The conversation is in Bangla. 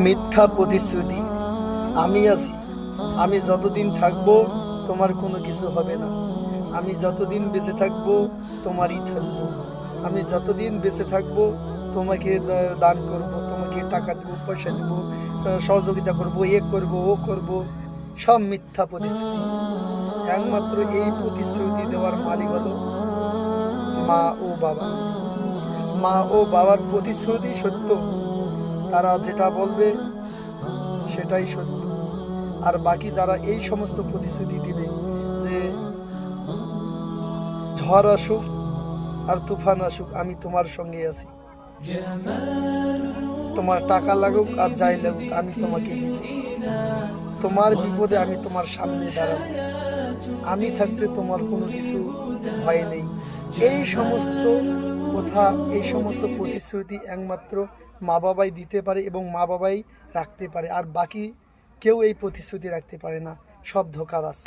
মিথ্যা প্রতিশ্রুতি। আমি আছি, আমি যতদিন থাকবো তোমার কোনো কিছু হবে না। আমি যতদিন বেঁচে থাকবো তোমারই থাকবো। আমি যতদিন বেঁচে থাকবো তোমাকে দান করব, তোমাকে টাকা দেবো, পয়সা দেবো, সহযোগিতা করবো, এ করব, ও করব। সব মিথ্যা প্রতিশ্রুতি। একমাত্র এই প্রতিশ্রুতি দেওয়ার মালিক হলো মা ও বাবা। মা ও বাবার প্রতিশ্রুতি সত্য, তারা যেটা বলবে সেটাই সত্য। আর বাকি যারা এই সমস্ত প্রতিশ্রুতি দিবে যে ঝড় আসুক আর তুফান আসুক আমি তোমার সঙ্গে আছি, তোমার টাকা লাগুক আর যাই লাগুক আমি তোমাকে দিব, তোমার বিপদে আমি তোমার সামনে দাঁড়াবো, আমি থাকতে তোমার কোনো কিছু ভয় নেই, এই সমস্ত কথা, এই সমস্ত প্রতিশ্রুতি একমাত্র মা বাবাই দিতে পারে এবং মা বাবাই রাখতে পারে। আর বাকি কেউ এই প্রতিশ্রুতি রাখতে পারে না, সব ধোঁকাবাজ।